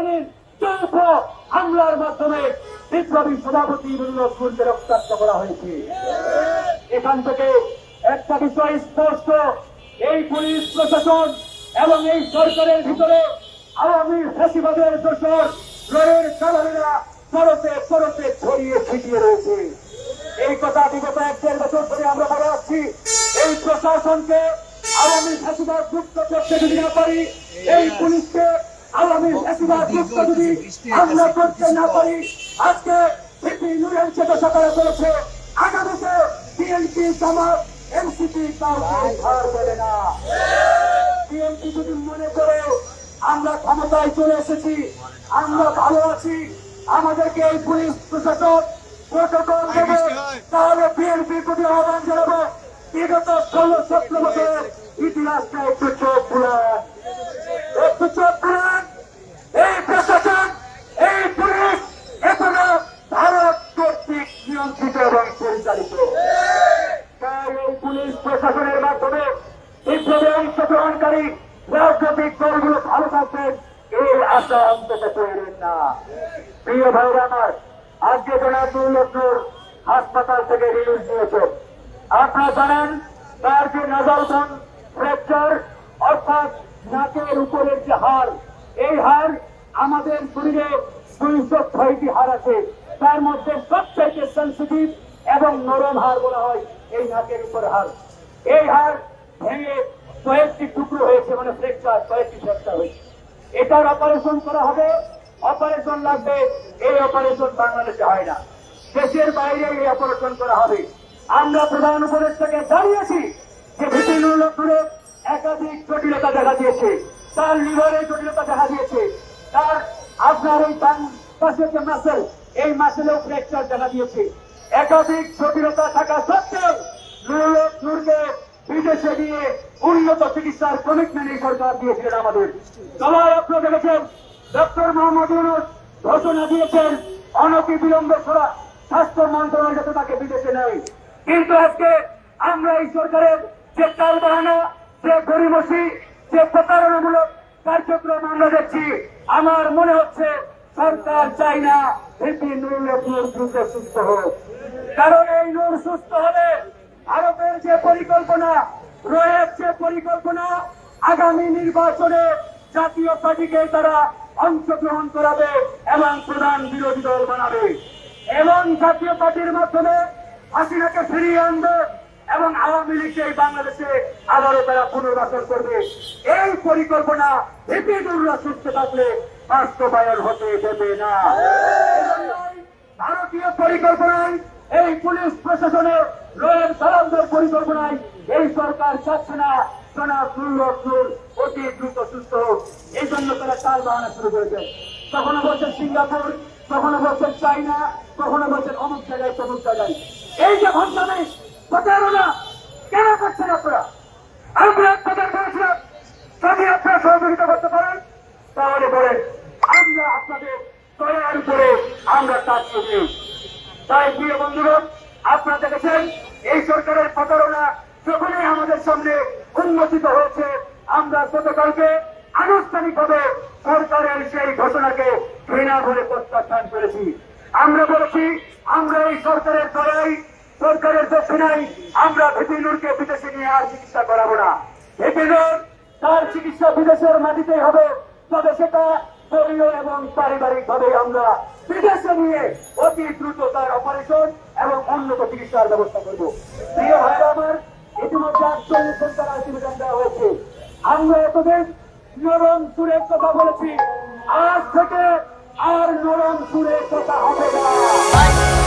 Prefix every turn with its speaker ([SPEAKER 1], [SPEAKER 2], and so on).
[SPEAKER 1] বাহিনীর যৌথ হামলার মাধ্যমে বিপ্লবী সভাপতি নুরুল নূরকে রক্তাক্ত করা হয়েছে। এখান থেকে একটা বিষয় স্পষ্ট, এই পুলিশ প্রশাসন এবং এই সরকারের ভিতরে আওয়ামী ফ্যাসিবাদের দোসর রয়ের কারণেরা পরতে পরতে ছড়িয়ে ছিটিয়ে রয়েছে। এই কথা বিগত 1-1.5 বছর ধরে আমরা বলে আসছি। এই প্রশাসনকে আওয়ামী ফ্যাসিবাদ মুক্ত করতে যদি না পারি, এই পুলিশকে আওয়ামী ফ্যাসিবাদ মুক্ত যদি আমরা করতে না পারি, আজকে ভিপি নূরের চেষ্টা সরকার করেছে, আগামীতে বিএনপি জামাত এনসিপি কাউকে ছাড় দেবে না। বিএনপি যদি মনে করে আমরা ক্ষমতায় চলে এসেছি, আমরা ভালো আছি, আমাদেরকে এই পুলিশ প্রশাসন প্রোটোকল দেবে, তাহলে বিএনপি প্রতি আহ্বান জানাবো, বিগত 16-17 বছরের ইতিহাসটা একটু চোখ বুলান, একটু চোখ বুলান। এই প্রশাসন, এই পুলিশ এখনো ভারত কর্তৃক নিয়ন্ত্রিত এবং পরিচালিত। তাই এই পুলিশ প্রশাসনের মাধ্যমে বিপ্লবে অংশগ্রহণকারী রাজনৈতিক দলগুলো ভালো থাকবেন, এই আশা অন্তত করবেন না। প্রিয় ভাইরা আমার, আজকে জনাব নুরুল নূর হাসপাতাল থেকে রিলিজ দিয়েছেন। আপনারা জানেন তার যে নাজালবোন ফ্র্যাকচার, অর্থাৎ নাকের উপরের যে হাড়, এই হাড় আমাদের শরীরে 206টি হাড় আছে, তার মধ্যে সবচাইতে সেন্সিটিভ এবং নরম হাড় বলা হয় এই নাকের উপর হাড়। এই হাড় ভেঙে কয়েকটি টুকরো হয়েছে, মানে ফ্র্যাকচার, কয়েকটি ফ্র্যাকচার হয়েছে। এটার অপারেশন করা হবে, অপারেশন লাগবে। এই অপারেশন বাংলাদেশে হয় না, দেশের বাইরে এই অপারেশন করা হবে। আমরা প্রধান উপদেষ্টাকে জানিয়েছি যে ভিপি নুরুল নূরের একাধিক জটিলতা দেখা দিয়েছে, তার লিভারে জটিলতা দেখা দিয়েছে, তার আপনার এই ডান পাশের যে মাসেল, এই মাসেলেও ফ্র্যাকচার দেখা দিয়েছে। একাধিক জটিলতা থাকা সত্ত্বেও নুরুল নূরকে বিদেশে নিয়ে উন্নত চিকিৎসার কমিটমেন্ট এই সরকার দিয়েছিলেন আমাদের। সবাই আপনারা দেখেছেন, ডক্টর মোহাম্মদ ইউনূস ঘোষণা দিয়েছেন অনতিবিলম্বে স্বাস্থ্য মন্ত্রণালয় যাতে তাকে বিদেশে নেয়। কিন্তু আজকে আমরা এই সরকারের যে টালবাহানা, যে গরিমসি, যে প্রতারণামূলক কার্যক্রম আমরা দেখছি, আমার মনে হচ্ছে সরকার চাই না ভিপি নুরুল নূর দ্রুত সুস্থ হোক। কারণ এই নূর সুস্থ হলে ভারতের যে পরিকল্পনা রয়েছে, পরিকল্পনা আগামী নির্বাচনে জাতীয় পার্টিকে তারা অংশগ্রহণ করাবে এবং প্রধান বিরোধী দল বানাবে, এবং জাতীয় পার্টির মাধ্যমে হাসিনাকে ফিরিয়ে আনবে এবং আওয়ামী লীগকে এই বাংলাদেশে আবারও তারা পুনর্বাসন করবে। এই পরিকল্পনা ভিপি নুরুল সুস্থ থাকলে বাস্তবায়ন হতে দেবে না। ভারতীয় পরিকল্পনায়, এই পুলিশ প্রশাসনের রয়ের সালামদের পরিকল্পনায় এই সরকার চাচ্ছে না জনাব নুরুল নূর অতি দ্রুত সুস্থ হোক। এই জন্য তারা টাল বাহানা শুরু করেছেন। কখনো বলছেন সিঙ্গাপুর, কখনো বলছেন চাইনা, কখনো বলছেন অমুক জায়গায় তমুক জায়গায়। এই যে ভাষণে প্রচারণা কেন করছেন আপনারা? আমরা আপনাদের বলেছিলাম যদি আপনারা সহযোগিতা করতে পারেন তাহলে বলেন, আমরা আপনাদের দয়ার উপরে আমরা কাজ করছি। তাই প্রিয় বন্ধুগণ, আপনারা দেখেছেন এই সরকারের প্রতারণা যখনই আমাদের সামনে উন্মোচিত হয়েছে, আমরা গতকালকে আনুষ্ঠানিকভাবে সরকারের সেই ঘোষণাকে ঘৃণা ভরে প্রত্যাখ্যান করেছি। আমরা বলেছি আমরা এই সরকারের দয়ায়, সরকারের দক্ষিণায় আমরা ভিপি নুরকে বিদেশে নিয়ে আর চিকিৎসা করাবো না। ভিপি নূর তার চিকিৎসা বিদেশের মাটিতেই হবে, তবে সেটা দলীয় এবং পারিবারিক ভাবে আমরা বিদেশে নিয়ে অতি দ্রুত তার অপারেশন এবং উন্নত চিকিৎসার ব্যবস্থা করব। প্রিয় ভাইরা আমার, ইতিমধ্যে 48 ঘন্টার আলটিমেটাম দেওয়া হয়েছে। আমরা এতদিন নরম সুরের কথা বলেছি, আজ থেকে আর নরম সুরের কথা হবে না।